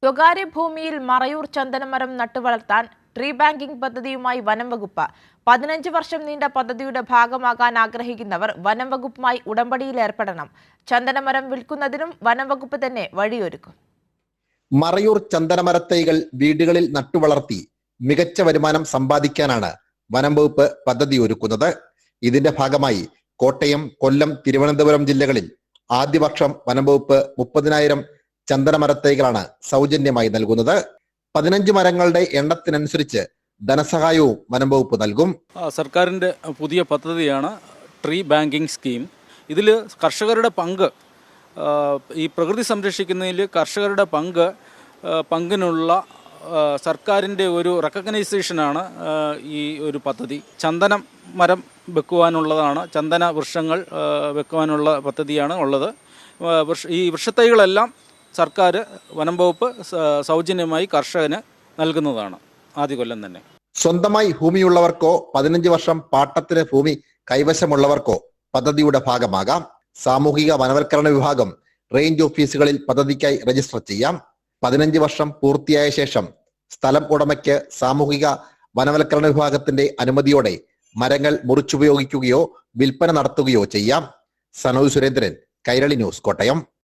സ്വകാര്യ ഭൂമിയിൽ Marayur ചന്ദനമരം നട്ടുവളർത്താൻ tree banking പദ്ധതിയുമായി വനം വകുപ്പ് 15 വർഷം നീണ്ട പദ്ധതിയുടെ ഭാഗമാകാൻ ആഗ്രഹിക്കുന്നവർ വനം വകുപ്പുമായി ഉടമ്പടിയിൽ ഏർപ്പെടണം. ചന്ദനമരം വിൽക്കുന്നതിനും വനം വകുപ്പ് തന്നെ വഴിയൊരുക്കും. മറയൂർ ചന്ദനമരത്തൈകൾ വീടുകളിൽ നട്ടുവളർത്തി മികച്ച വരുമാനം സമ്പാദിക്കാനാണ് വനം വകുപ്പ് പദ്ധതി ഒരുക്കുന്നത്. ഇതിന്റെ ഭാഗമായി കോട്ടയം, കൊല്ലം, തിരുവനന്തപുരം ജില്ലകളിൽ ആദ്യവർഷം വനം വകുപ്പ് 30,000 ചന്ദനമരത്തൈകളാണ് സൗജന്യമായി നൽകുന്നത്. 15 മരങ്ങളുടെ എണ്ണത്തിനനുസരിച്ച് ധനസഹായവും വനം വകുപ്പ് നൽകും. സർക്കാരിൻ്റെ പുതിയ പദ്ധതിയാണ് ട്രീ ബാങ്കിംഗ് സ്കീം. ഇതിൽ കർഷകരുടെ പങ്ക്, ഈ പ്രകൃതി സംരക്ഷിക്കുന്നതിൽ കർഷകരുടെ പങ്കിനുള്ള സർക്കാരിൻ്റെ ഒരു റെക്കഗ്നൈസേഷനാണ് ഈ ഒരു പദ്ധതി. ചന്ദനം മരം വെക്കുവാനുള്ളതാണ്, ചന്ദന വൃക്ഷങ്ങൾ വെക്കുവാനുള്ള പദ്ധതിയാണ് ഉള്ളത്. ഈ വൃക്ഷത്തൈകളെല്ലാം സർക്കാർ വനം വകുപ്പ് സൗജന്യമായി കർഷകന് നൽകുന്നതാണ് ആദ്യ കൊല്ലം തന്നെ. സ്വന്തമായി ഭൂമിയുള്ളവർക്കോ 15 വർഷം പാട്ടത്തിന് ഭൂമി കൈവശമുള്ളവർക്കോ പദ്ധതിയുടെ ഭാഗമാകാം. സാമൂഹിക വനവൽക്കരണ വിഭാഗം റേഞ്ച് ഓഫീസുകളിൽ പദ്ധതിക്കായി രജിസ്റ്റർ ചെയ്യാം. 15 വർഷം പൂർത്തിയായ ശേഷം സ്ഥലം ഉടമയ്ക്ക് സാമൂഹിക വനവൽക്കരണ വിഭാഗത്തിന്റെ അനുമതിയോടെ മരങ്ങൾ മുറിച്ചുപയോഗിക്കുകയോ വിൽപ്പന നടത്തുകയോ ചെയ്യാം. സനോജ് സുരേന്ദ്രൻ, കൈരളി ന്യൂസ്, കോട്ടയം.